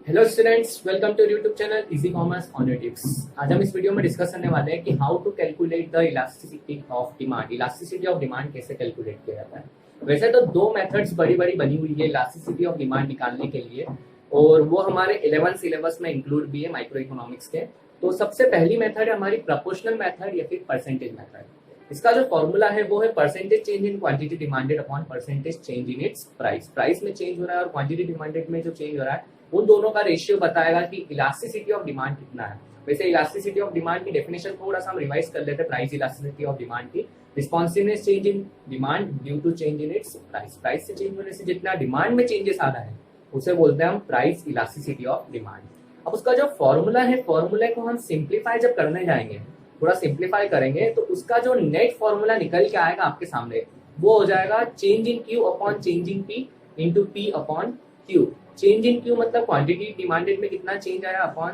Hello students, welcome to YouTube channel easy commerce ऑनर्टिक्स। आज हम इस वीडियो में डिस्कस करने वाले हैं कि how to calculate the elasticity of demand. Elasticity of demand कैसे कैलकुलेट किया जाता है। वैसे तो दो मेथड्स बड़ी बड़ी बनी हुई है इलास्टिसिटी ऑफ डिमांड निकालने के लिए, और वो हमारे 11th सिलेबस में इंक्लूड भी है माइक्रो इकोनॉमिक्स के। तो सबसे पहली मेथड है हमारी प्रोपोर्शनल मेथड या फिर परसेंटेज मेथड। इसका जो फॉर्मूला है वो है percentage change in quantity demanded upon percentage change in its price. Price में चेंज हो रहा है और क्वांटिटी डिमांडेड में जो चेंज हो रहा है उन दोनों का रेशियो बताएगा कि इलास्टिसिटी ऑफ डिमांड कितना है। वैसे इलास्टिसिटी ऑफ डिमांड की डेफिनेशन थोड़ा सा हम रिवाइज कर लेते हैं। प्राइस इलास्टिसिटी ऑफ डिमांड की responsiveness change in demand due to change in its price. Price से चेंज होने से जितना डिमांड में चेंजेस आ रहा है उसे बोलते हैं हम प्राइस इलास्टिसिटी ऑफ डिमांड। अब उसका जो फॉर्मूला है, फॉर्मूले को हम सिंप्लीफाई जब करने जाएंगे, थोड़ा सिंप्लीफाई करेंगे तो उसका जो नेट फॉर्मूला निकल के आएगा आपके सामने वो हो जाएगा change in Q upon change in P into P upon Q. Change in Q मतलब क्वांटिटी डिमांडेड में कितना चेंज आया अपॉन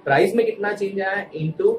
प्राइस में कितना चेंज आया into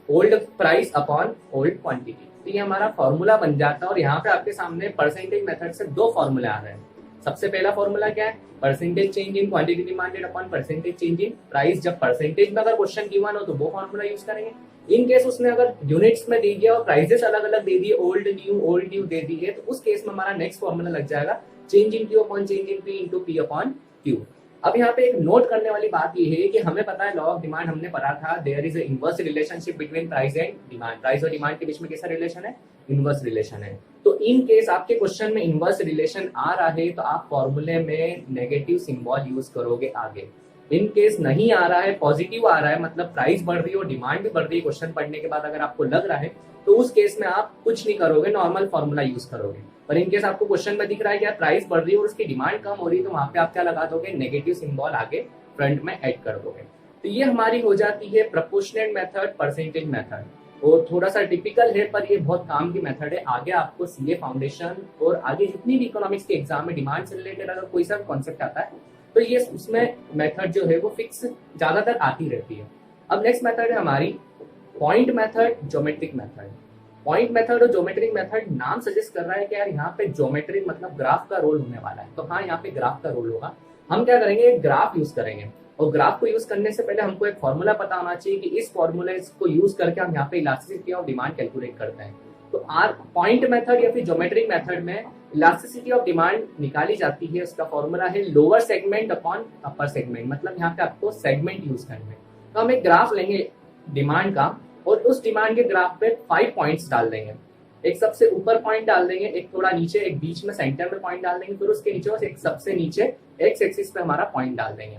old price upon old quantity. तो ये हमारा फॉर्मूला बन जाता है। और यहाँ पे आपके सामने परसेंटेज मेथड से दो फॉर्मूले आ रहे हैं। सबसे पहला फॉर्मूला क्या है, percentage change in quantity demanded upon percentage change in price. जब परसेंटेज में अगर क्वेश्चन गिवन हो तो वो फॉर्मूला यूज करेंगे। इन केस उसने अगर यूनिट्स में दे दिया और प्राइसेस अलग अलग दे दिए, ओल्ड न्यू दे दी है, तो उस केस में हमारा नेक्स्ट फॉर्मूला लग जाएगा change in Q upon change in P into P upon Q. अब यहाँ पे एक नोट करने वाली बात ये है कि हमें पता है लॉ ऑफ डिमांड हमने पढ़ा था, there is inverse relationship between price and demand. Price और डिमांड के बीच में कैसा रिलेशन है, इनवर्स रिलेशन है। तो इन केस आपके क्वेश्चन में इनवर्स रिलेशन आ रहा है तो आप फॉर्मूले में नेगेटिव सिंबल यूज करोगे आगे। इन केस नहीं आ रहा है, पॉजिटिव आ रहा है, मतलब प्राइस बढ़ रही है और डिमांड भी बढ़ रही है, क्वेश्चन पढ़ने के बाद अगर आपको लग रहा है तो उस केस में आप कुछ नहीं करोगे, नॉर्मल फॉर्मूला यूज करोगे। पर इन केस आपको क्वेश्चन में दिख रहा है कि प्राइस बढ़ रही है और उसकी डिमांड कम हो रही है तो वहां पे आप क्या लगा दोगे, नेगेटिव सिंबल आगे फ्रंट में ऐड कर दोगे। तो ये हमारी हो जाती है प्रोपोर्शनल मेथड, परसेंटेज मेथड। और थोड़ा सा टिपिकल है पर ये बहुत काम की मेथड है। आगे आपको सीए फाउंडेशन और आगे जितनी भी इकोनॉमिक्स के एग्जाम में डिमांड से रिलेटेड अगर कोई सा कॉन्सेप्ट आता है तो ये उसमें मेथड जो है वो फिक्स ज्यादातर आती रहती है। अब नेक्स्ट मेथड है हमारी point method, geometric method. Point method और ज्योमेट्रिक मेथड नाम सजेस्ट कर रहा है कि यार यहाँ पे ज्योमेट्रिक मतलब ग्राफ का रोल होने वाला है। तो हाँ, यहाँ पे ग्राफ का रोल होगा। हम क्या करेंगे, ग्राफ यूज करेंगे। और ग्राफ को यूज करने से पहले हमको एक फॉर्मूला पता होना चाहिए कि इस फॉर्मूले को यूज करके हम यहाँ पे इलास्टिसिटी ऑफ डिमांड कैलकुलेट करते हैं। तो पॉइंट मेथड या फिर ज्योमेट्रिक मेथड में इलास्टिसिटी ऑफ डिमांड निकाली जाती है। उसका फॉर्मूला है lower segment upon upper segment. मतलब यहाँ पे आपको सेगमेंट यूज करना है। तो हम एक ग्राफ लेंगे डिमांड का और उस डिमांड के ग्राफ पे 5 पॉइंट्स डाल देंगे। एक सबसे ऊपर पॉइंट डाल देंगे, एक थोड़ा नीचे, एक बीच में सेंटर में पॉइंट डाल देंगे, फिर उसके नीचे और एक सबसे नीचे एक्स एक्सिस पे हमारा पॉइंट डाल देंगे।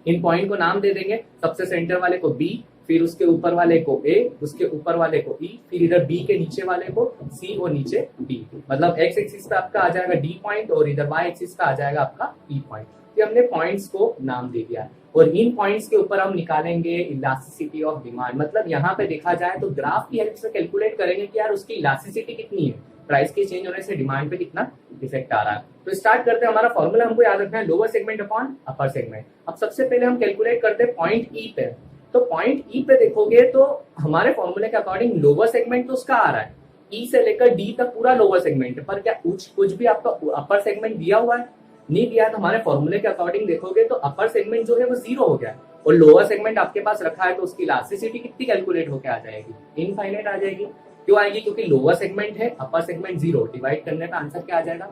इन पॉइंट को नाम दे देंगे, सबसे सेंटर वाले को बी, फिर उसके ऊपर वाले को ए, उसके ऊपर वाले को ई, फिर इधर बी के नीचे वाले को सी और नीचे डी। मतलब एक्स एक्सिस पे आपका आ जाएगा डी पॉइंट और इधर वाई एक्सिस पे आ जाएगा आपका ई पॉइंट। ये हमने पॉइंट्स को नाम दे दिया और इन पॉइंट्स के ऊपर हम निकालेंगे इलास्टिसिटी ऑफ डिमांड। मतलब यहाँ पे देखा जाए तो ग्राफ की हेल्प से कैलकुलेट करेंगे कि यार उसकी इलास्टिसिटी कितनी है, प्राइस के चेंज होने से डिमांड पे कितना इफेक्ट आ रहा है। तो स्टार्ट करते हैं। हमारा फॉर्मूला हमको याद रखना है lower segment upon upper segment. अब सबसे पहले हम कैलकुलेट करते हैं पॉइंट ई पे। तो पॉइंट ई पे देखोगे तो हमारे फॉर्मूले के अकॉर्डिंग लोअर सेगमेंट तो उसका आ रहा है, ई से लेकर डी तक पूरा लोअर सेगमेंट है। पर क्या कुछ भी आपका अपर सेगमेंट दिया हुआ है, नहीं दिया। तो हमारे फॉर्मूले के अकॉर्डिंग देखोगे तो अपर सेगमेंट जो है वो 0 हो गया और लोअर सेगमेंट आपके पास रखा है तो उसकी इलास्टिसिटी कितनी कैलकुलेट होकर आ जाएगी, इनफाइनाइट आ जाएगी। क्यों आएगी, क्योंकि लोअर सेगमेंट है, अपर सेगमेंट 0, डिवाइड करने का आंसर क्या आ जाएगा,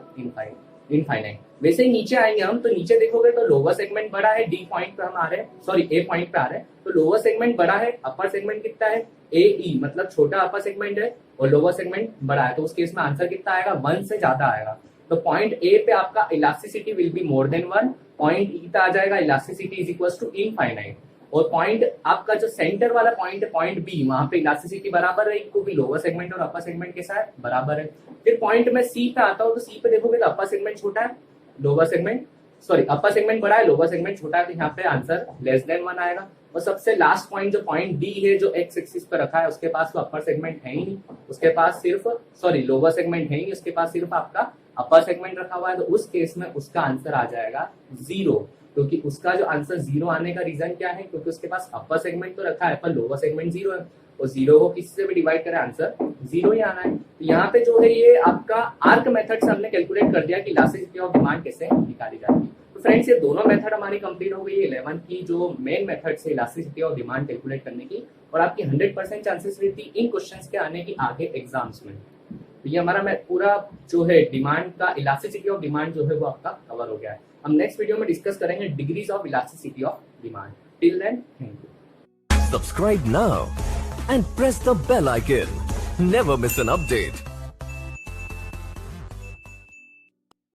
इनफाइनाइट। वैसे ही नीचे आएंगे हम तो नीचे देखोगे तो लोअर सेगमेंट बड़ा है, डी पॉइंट पे हम आ रहे हैं, सॉरी ए पॉइंट पे आ रहे हैं। तो लोअर सेगमेंट बड़ा है, अपर सेगमेंट कितना है, ए ई, मतलब छोटा अपर सेगमेंट है और लोअर सेगमेंट बड़ा है। तो उस केस में आंसर कितना आएगा, 1 से ज्यादा आएगा। तो पॉइंट ए पे आपका elasticity will be more than 1, point E पे आ जाएगा elasticity is equal to infinite. और पॉइंट आपका जो सेंटर वाला पॉइंट है पॉइंट बी, वहां पे इलास्टिसिटी बराबर रहेगी क्योंकि लोअर सेगमेंट और अपर सेगमेंट के साथ बराबर है। फिर पॉइंट में सी पे आता हो तो सी पे देखोगे तो अपर सेगमेंट छोटा है, lower segment sorry upper segment बड़ा है, लोअर सेगमेंट छोटा है। तो यहाँ पे आंसर लेस देन 1 आएगा। और सबसे लास्ट पॉइंट जो पॉइंट डी है जो एक्स एक्सिस पे रखा है उसके पास तो अपर सेगमेंट है ही नहीं, उसके पास सिर्फ लोअर सेगमेंट है ही, उसके पास सिर्फ आपका अपर सेगमेंट रखा हुआ है। तो उस केस में उसका आंसर आ जाएगा 0, क्योंकि उसका जो आंसर 0 आने का रीजन क्या है, क्योंकि उसके पास अपर सेगमेंट तो रखा है पर लोअर सेगमेंट 0 है और 0 को किसी से भी डिवाइड करें आंसर 0 ही आना है। तो यहाँ पे जो है ये आपका आर्क मेथड से हमने कैलकुलेट कर दिया कि इलास्टिसिटी ऑफ डिमांड कैसे निकाली जाती है। फ्रेंड्स ये दोनों मेथड हमारी कंप्लीट हो गई है 11 की जो मेन मेथड से इलास्टिसिटी ऑफ डिमांड कैलकुलेट करने की, और आपकी 100% चांसेस रहती इन क्वेश्चंस के आने की आगे एग्जाम्स में। तो ये हमारा पूरा जो है डिमांड का इलास्टिसिटी ऑफ डिमांड जो है वो आपका कवर हो गया है। हम नेक्स्ट वीडियो में डिस्कस करेंगे degrees of elasticity of demand. Till then thank you. Subscribe now and press the bell icon. Never miss an update.